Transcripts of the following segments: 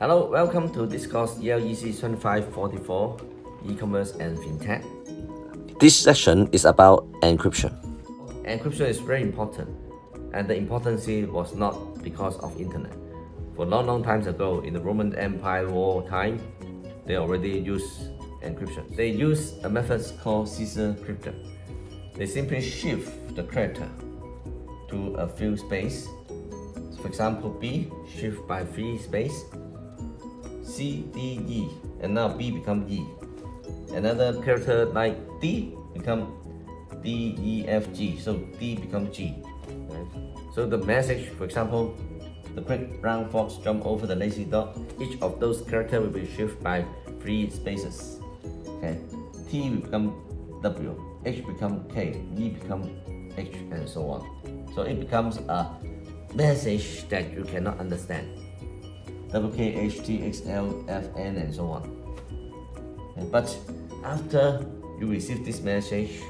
Hello, welcome to this course ELEC2544 E-commerce and FinTech. This session is about encryption. Encryption is very important, and the importance was not because of internet. For long times ago, in the Roman Empire war time, they already used encryption. They used a method called Caesar crypto. They simply shift the character to a few space. For example, B shift by 3 space, C, D, E, and now B become E. Another character like D become D, E, F, G, so D become G. Right? So the message, for example, the quick brown fox jump over the lazy dog, each of those characters will be shifted by 3 spaces. Okay? T will become W, H become K, E become H, and so on. So it becomes a message that you cannot understand. W, K, H, T, X, L, F, N, and so on. Okay? But after you receive this message,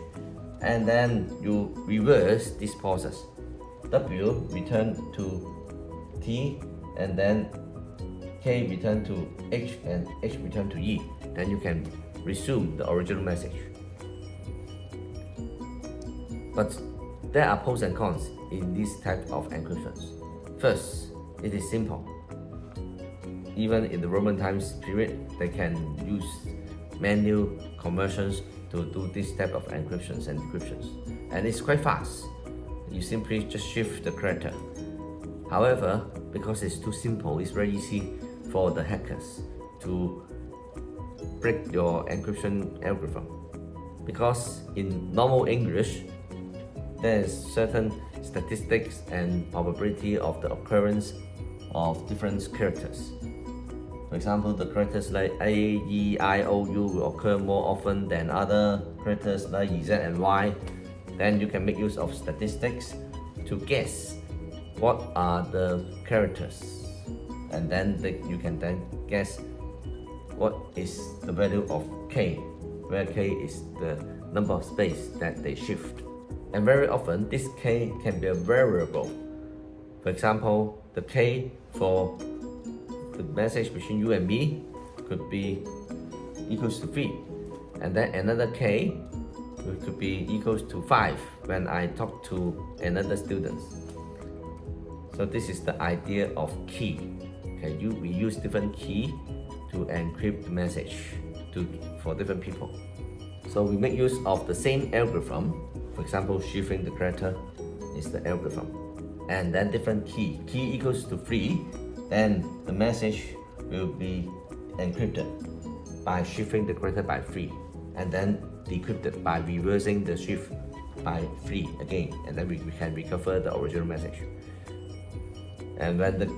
and then you reverse this process. W return to T, and then K return to H, and H return to E. Then you can resume the original message. But there are pros and cons in this type of encryptions. First, it is simple. Even in the Roman times period, they can use manual conversions to do this type of encryptions and decryptions. And it's quite fast. You simply just shift the character. However, because it's too simple, it's very easy for the hackers to break your encryption algorithm. Because in normal English, there is certain statistics and probability of the occurrence of different characters. For example, the characters like A, E, I, O, U will occur more often than other characters like Z and Y. Then you can make use of statistics to guess what are the characters, and then you can then guess what is the value of K, where K is the number of space that they shift. And very often this K can be a variable. For example, the K for the message between you and me could be equals to 3, and then another K could be equals to 5 when I talk to another student. So this is the idea of key. Okay, we use different key to encrypt the message for different people. So we make use of the same algorithm. For example, shifting the character is the algorithm, and then different key equals to 3, then the message will be encrypted by shifting the character by 3, and then decrypted by reversing the shift by 3 again, and then we can recover the original message. And when the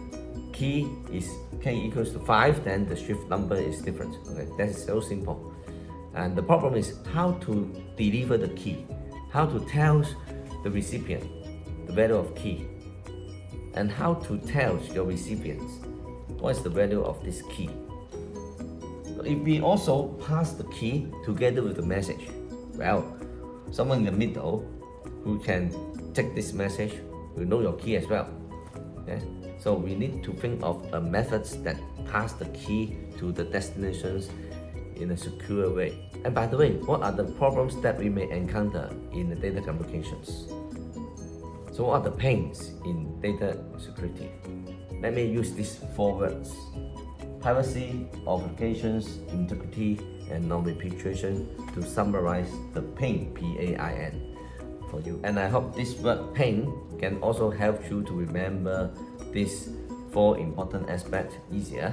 key is K equals to 5, then the shift number is different. Okay, that is so simple. And the problem is how to deliver the key, how to tell the recipient the value of key, and how to tell your recipients what is the value of this key. If we also pass the key together with the message, well, someone in the middle who can take this message will know your key as well. Okay? So we need to think of a methods that pass the key to the destinations in a secure way. And by the way, what are the problems that we may encounter in the data communications? So what are the pains in data security? Let me use these 4 words: privacy, authentications, integrity, and non-repudiation to summarize the pain, P-A-I-N, for you. And I hope this word pain can also help you to remember these 4 important aspects easier.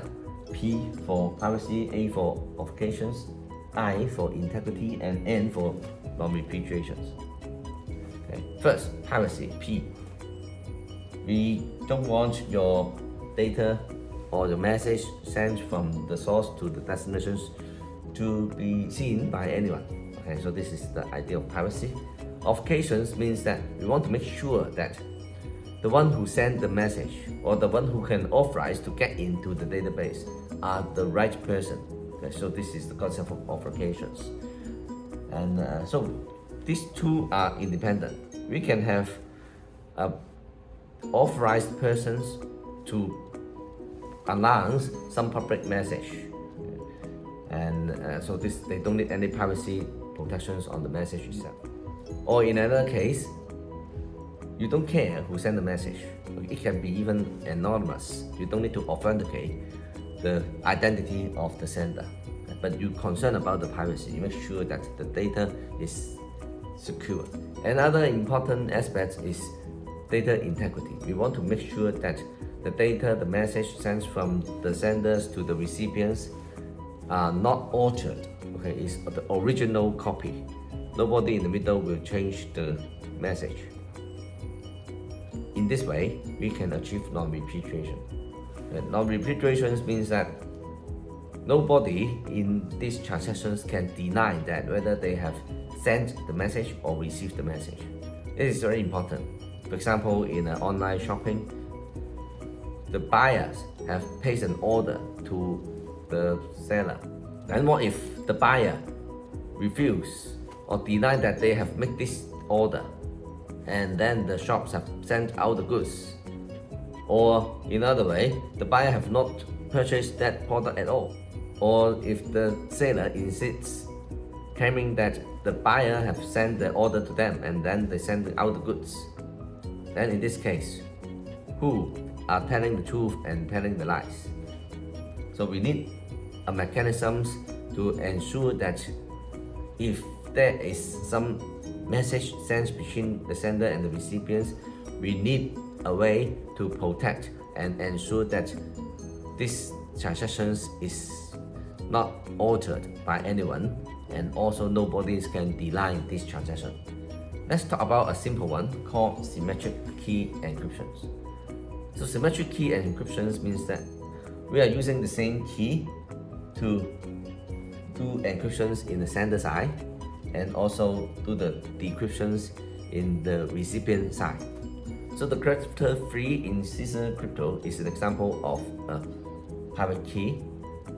P for privacy, A for authentications, I for integrity, and N for non-repudiations. Okay. First, privacy, P. We don't want your data or the message sent from the source to the destinations to be seen by anyone. Okay, so this is the idea of privacy. Authentications means that we want to make sure that the one who sent the message or the one who can authorize to get into the database are the right person. Okay, so this is the concept of authentications. And so these 2 are independent. We can have authorized persons to announce some public message, and so they don't need any privacy protections on the message itself. Or in another case, you don't care who sent the message. It can be even anonymous. You don't need to authenticate the identity of the sender, but you're concerned about the privacy. You make sure that the data is secure. Another important aspect is data integrity. We want to make sure that the data, the message sent from the senders to the recipients are not altered. Okay, it's the original copy. Nobody in the middle will change the message. In this way, we can achieve non-repudiation. Non-repudiation means that nobody in these transactions can deny that whether they have sent the message or received the message. This is very important. For example, in online shopping, the buyers have placed an order to the seller. Then what if the buyer refuses or deny that they have made this order, and then the shops have sent out the goods? Or in other way, the buyer have not purchased that product at all. Or if the seller insists, claiming that the buyer have sent the order to them and then they send out the goods, then in this case, who are telling the truth and telling the lies? So we need a mechanism to ensure that if there is some message sent between the sender and the recipients, we need a way to protect and ensure that this transactions is not altered by anyone, and also nobody can deny this transaction. Let's talk about a simple one called symmetric key encryptions. So symmetric key encryptions means that we are using the same key to do encryptions in the sender side and also do the decryptions in the recipient side. So the character 3 in Caesar crypto is an example of a private key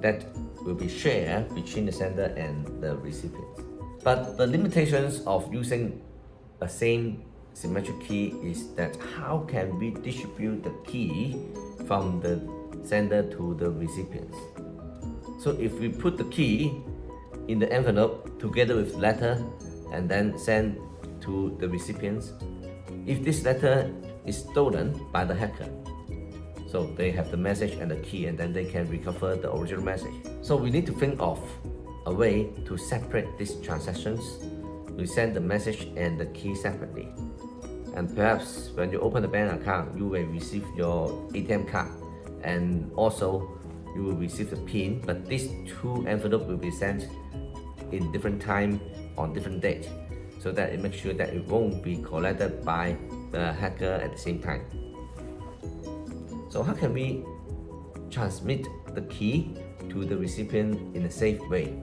that will be shared between the sender and the recipient. But the limitations of using a same symmetric key is that how can we distribute the key from the sender to the recipients? So if we put the key in the envelope together with letter and then send to the recipients, if this letter is stolen by the hacker, so they have the message and the key, and then they can recover the original message. So we need to think of a way to separate these transactions. We send the message and the key separately. And perhaps when you open a bank account, you will receive your ATM card, and also you will receive the PIN, but these two envelopes will be sent in different time on different date, so that it makes sure that it won't be collected by the hacker at the same time. So how can we transmit the key to the recipient in a safe way?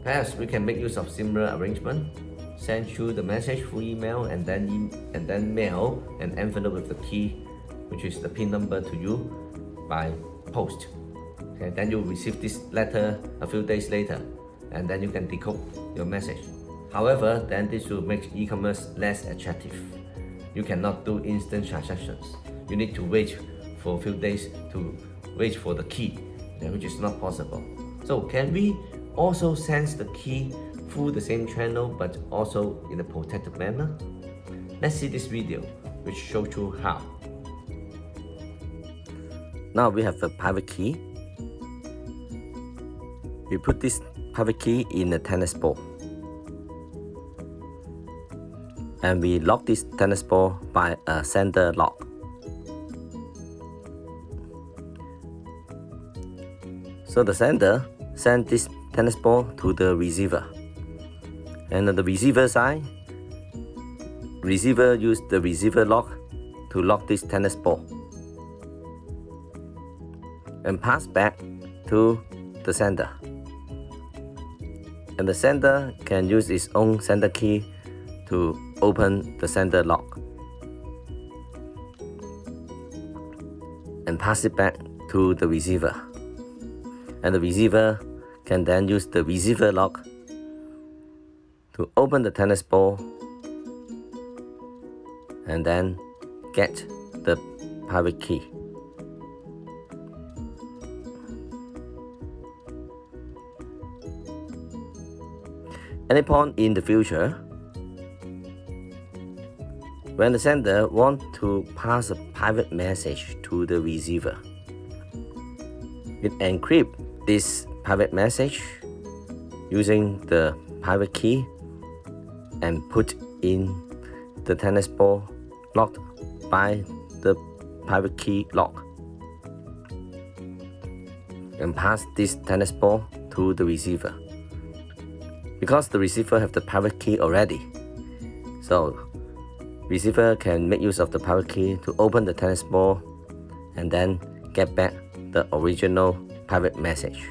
Perhaps we can make use of similar arrangement. Send you the message through email and then mail an envelope with the key, which is the PIN number, to you by post. Okay, then you receive this letter a few days later, and then you can decode your message. However, then this will make e-commerce less attractive. You cannot do instant transactions. You need to wait for a few days to wait for the key, which is not possible. So can we also send the key through the same channel but also in a protected manner? Let's see this video which shows you how. Now we have a private key. We put this private key in a tennis ball, and we lock this tennis ball by a sender lock. So the sender sends this tennis ball to the receiver, and on the receiver side, receiver use the receiver lock to lock this tennis ball and pass back to the sender. And the sender can use its own sender key to open the sender lock and pass it back to the receiver. And the receiver can then use the receiver lock to open the tennis ball and then get the private key. any point in the future, when the sender wants to pass a private message to the receiver, it encrypts this private message using the private key and put in the tennis ball locked by the private key lock, and pass this tennis ball to the receiver. Because the receiver have the private key already, so receiver can make use of the private key to open the tennis ball and then get back the original private message.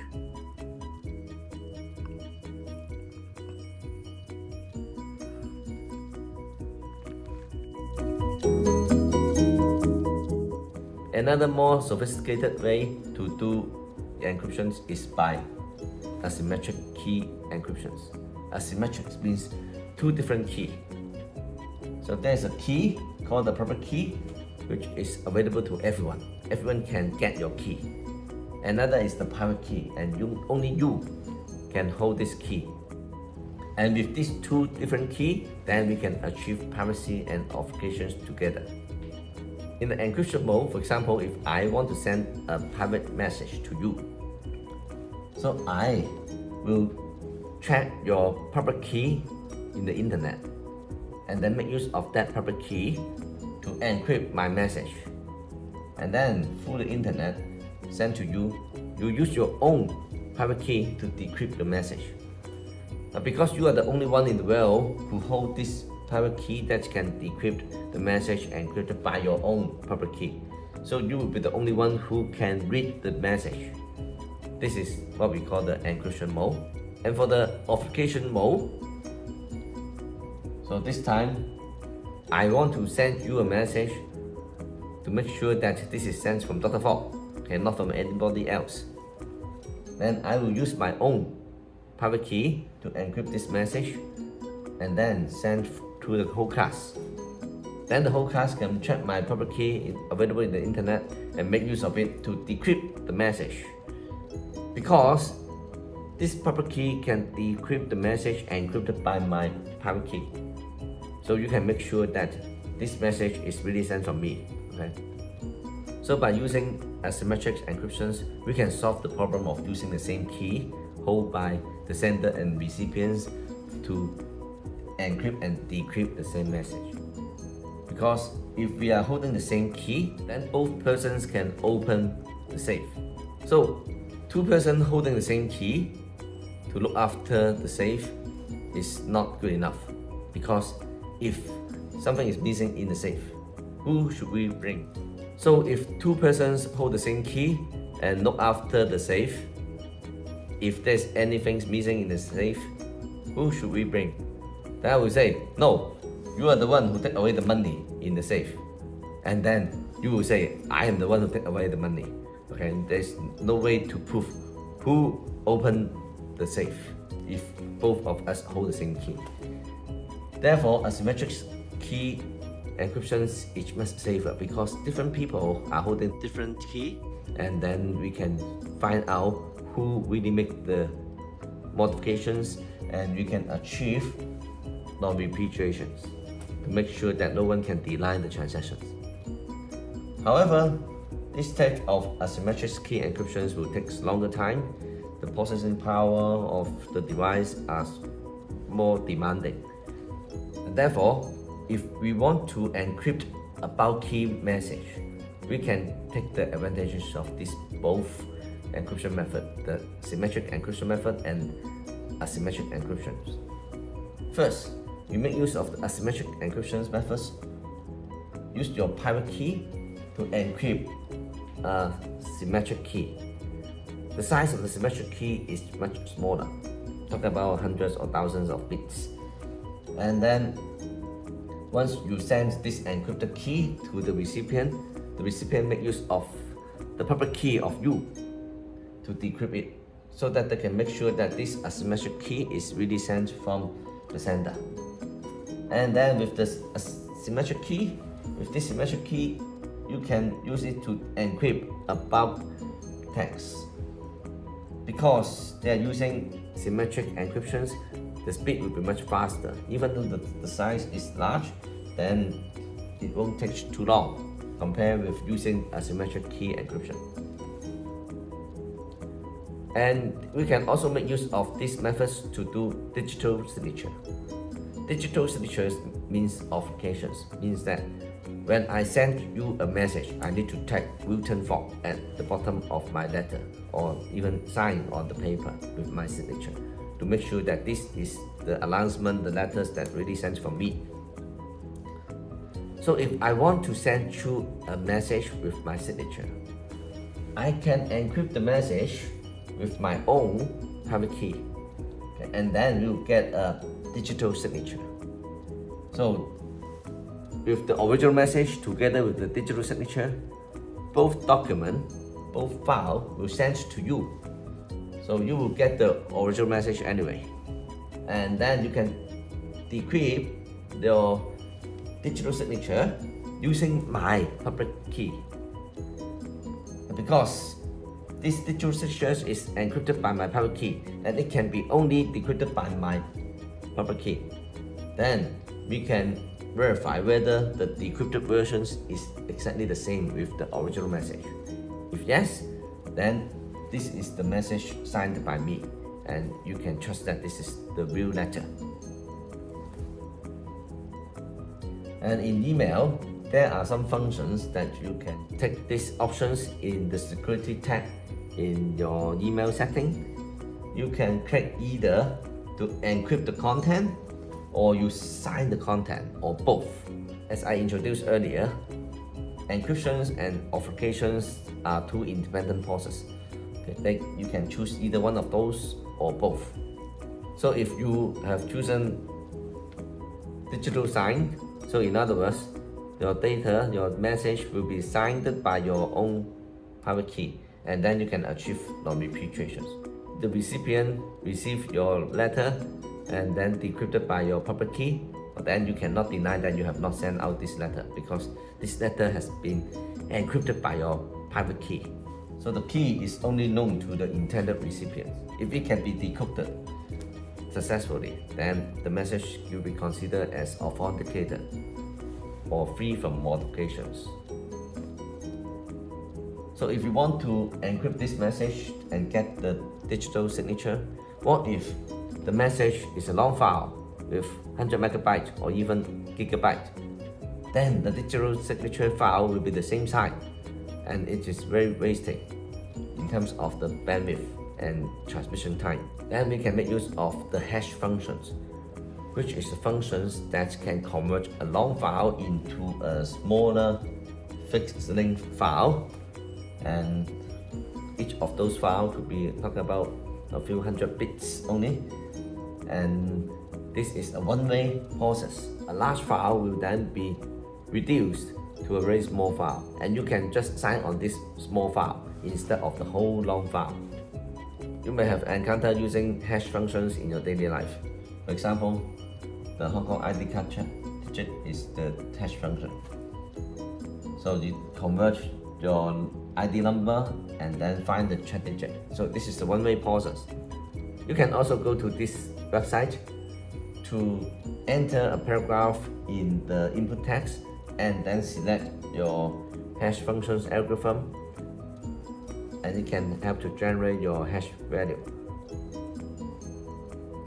Another more sophisticated way to do encryptions is by asymmetric key encryptions. Asymmetric means two different keys. So there's a key called the private key, which is available to everyone. Everyone can get your key. Another is the private key, and only you can hold this key. And with these two different keys, then we can achieve privacy and authentications together. In the encryption mode, for example, if I want to send a private message to you, so I will check your private key in the internet and then make use of that private key to encrypt my message. And then through the internet, send to you, you use your own private key to decrypt the message. Now, because you are the only one in the world who hold this private key that can decrypt the message encrypted by your own private key, so you will be the only one who can read the message. This is what we call the encryption mode. And for the authentication mode, so this time I want to send you a message to make sure that this is sent from Dr. Fogg and not from anybody else. Then I will use my own private key to encrypt this message and then send to the whole class. Then the whole class can check my private key available in the internet and make use of it to decrypt the message. Because this private key can decrypt the message encrypted by my private key. So you can make sure that this message is really sent from me. Okay? So by using asymmetric encryptions, we can solve the problem of using the same key held by the sender and recipients to encrypt and decrypt the same message. Because if we are holding the same key, then both persons can open the safe. So two persons holding the same key to look after the safe is not good enough, because if something is missing in the safe, who should we bring? So if two persons hold the same key and look after the safe, if there's anything missing in the safe, who should we bring? Then I will say, no, you are the one who take away the money in the safe. And then you will say, I am the one who take away the money. Okay, there's no way to prove who opened the safe if both of us hold the same key. Therefore, asymmetric key encryptions is much safer because different people are holding different key, and then we can find out who really make the modifications, and we can achieve non-repudiations to make sure that no one can deny the transactions. However, this type of asymmetric key encryptions will take longer time. The processing power of the device are more demanding. And therefore, if we want to encrypt a bulk key message, we can take the advantages of these both encryption method, the symmetric encryption method and asymmetric encryptions. First, you make use of the asymmetric encryption methods. Use your private key to encrypt a symmetric key. The size of the symmetric key is much smaller, talk about hundreds or thousands of bits. And then once you send this encrypted key to the recipient make use of the private key of you to decrypt it, so that they can make sure that this asymmetric key is really sent from the sender. And then with this symmetric key, you can use it to encrypt a bulk text. Because they are using symmetric encryptions, the speed will be much faster. Even though the size is large, then it won't take too long compared with using asymmetric key encryption. And we can also make use of these methods to do digital signature. Digital signatures means authentications, means that when I send you a message, I need to tag Wilton fork at the bottom of my letter, or even sign on the paper with my signature to make sure that this is the announcement, the letters that really sent from me. So if I want to send you a message with my signature, I can encrypt the message with my own private key, okay, and then you get a digital signature. So with the original message together with the digital signature, both document, both file will send to you. So you will get the original message anyway. And then you can decrypt your digital signature using my public key. Because this digital signature is encrypted by my private key, and it can be only decrypted by my public key. Then we can verify whether the decrypted versions is exactly the same with the original message. If yes, then this is the message signed by me, and you can trust that this is the real letter. And in email, there are some functions that you can take these options in the security tab in your email setting. You can click either to encrypt the content, or you sign the content, or both. As I introduced earlier, encryptions and authentications are two independent processes. Okay, you can choose either one of those or both. So if you have chosen digital sign, so in other words, your data, your message will be signed by your own private key, and then you can achieve non-repudiations. The recipient receives your letter and then decrypted by your public key, but then you cannot deny that you have not sent out this letter, because this letter has been encrypted by your private key. So the key is only known to the intended recipient. If it can be decrypted successfully, then the message will be considered as authenticated or free from modifications. So if you want to encrypt this message and get the digital signature, what if the message is a long file with 100 megabytes or even gigabyte? Then the digital signature file will be the same size, and it is very wasted in terms of the bandwidth and transmission time. Then we can make use of the hash functions, which is the functions that can convert a long file into a smaller fixed length file, and each of those files could be talking about a few hundred bits only, and this is a one-way process. A large file will then be reduced to a very small file, and you can just sign on this small file instead of the whole long file. You may have encountered using hash functions in your daily life. For example, the Hong Kong ID card chat digit is the hash function. So you convert your ID number and then find the chat digit. So this is the one-way process. You can also go to this website to enter a paragraph in the input text and then select your hash functions algorithm, and it can help to generate your hash value.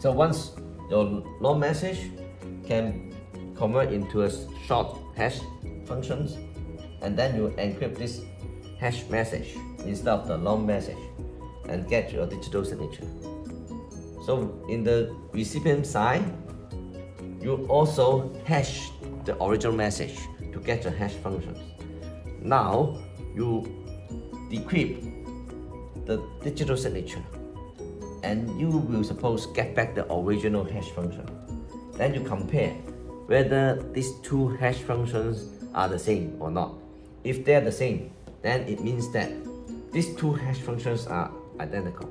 So once your long message can convert into a short hash functions, and then you encrypt this hash message instead of the long message and get your digital signature. So in the recipient side, you also hash the original message to get the hash functions. Now you decrypt the digital signature, and you will suppose get back the original hash function. Then you compare whether these two hash functions are the same or not. If they're the same, then it means that these two hash functions are identical,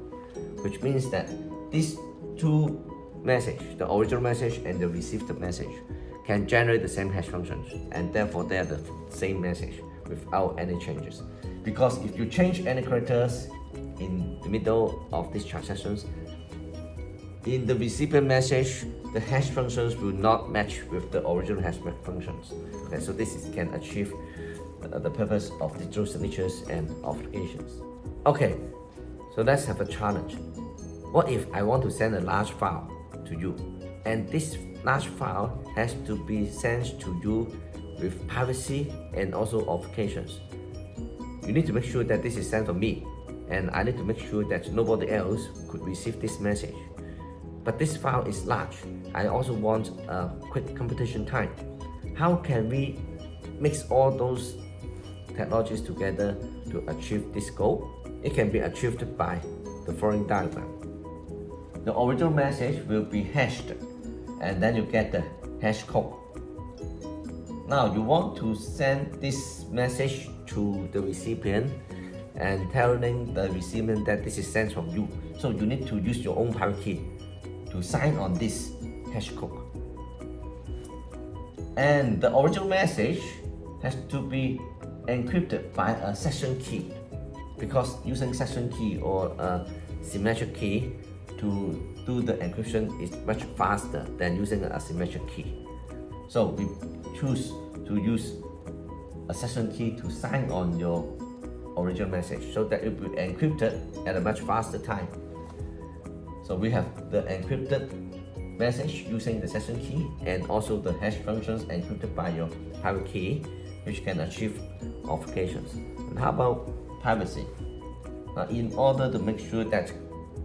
which means that these two messages, the original message and the received message, can generate the same hash functions, and therefore they are the same message without any changes. Because if you change any characters in the middle of these transactions, in the recipient message, the hash functions will not match with the original hash functions. Okay, so can achieve the purpose of digital signatures and authentications. Okay, so let's have a challenge. What if I want to send a large file to you, and this large file has to be sent to you with privacy and also authentications? You need to make sure that this is sent from me, and I need to make sure that nobody else could receive this message. But this file is large. I also want a quick computation time. How can we mix all those technologies together to achieve this goal? It can be achieved by the following diagram. The original message will be hashed, and then you get the hash code. Now you want to send this message to the recipient and telling the recipient that this is sent from you. So you need to use your own private key to sign on this hash code. And the original message has to be encrypted by a session key, because using session key or a symmetric key to do the encryption is much faster than using a asymmetric key. So we choose to use a session key to sign on your original message so that it will be encrypted at a much faster time. So we have the encrypted message using the session key, and also the hash functions encrypted by your private key, which can achieve authentications. And how about privacy? In order to make sure that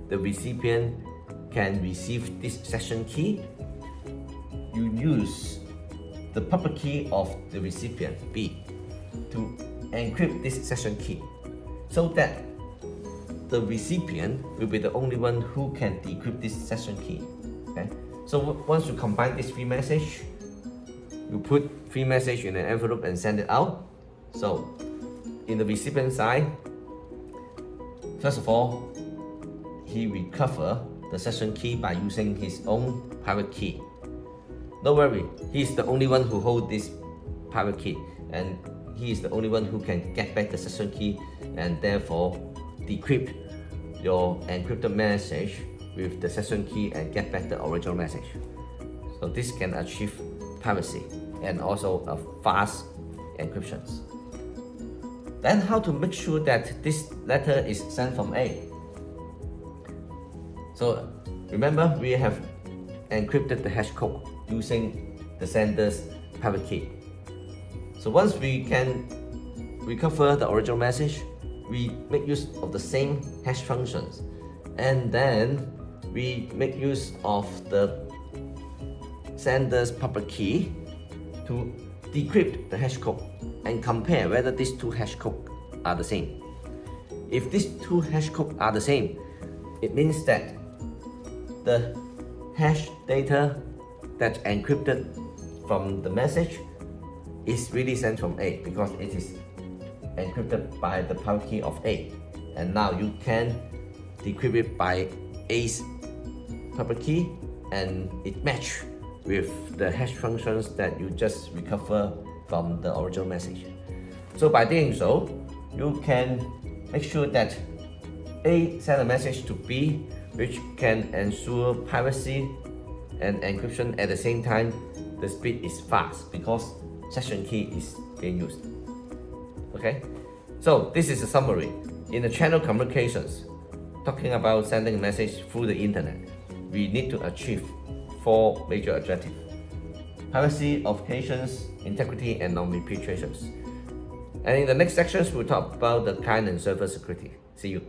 the recipient can receive this session key, you use the public key of the recipient, B, to encrypt this session key, so that the recipient will be the only one who can decrypt this session key. Okay? So once you combine these three messages, you put three messages in an envelope and send it out. So in the recipient side, first of all, he recover the session key by using his own private key. Don't worry, he is the only one who holds this private key, and he is the only one who can get back the session key and therefore decrypt your encrypted message with the session key and get back the original message. So this can achieve privacy and also a fast encryptions. Then how to make sure that this letter is sent from A? So remember, we have encrypted the hash code using the sender's private key. So once we can recover the original message, we make use of the same hash functions, and then we make use of the sender's public key to decrypt the hash code and compare whether these two hash codes are the same. If these two hash codes are the same, it means that the hash data that's encrypted from the message is really sent from A, because it is encrypted by the private key of A. And now you can decrypt it by A's private key, and it matches with the hash functions that you just recover from the original message. So by doing so, you can make sure that A send a message to B, which can ensure privacy and encryption at the same time. The speed is fast because session key is being used. Okay, so this is a summary. In the channel communications, talking about sending a message through the internet, we need to achieve 4 major objectives: privacy, authentications, integrity, and non-repeat traces. And in the next sections, we'll talk about the client and server security. See you.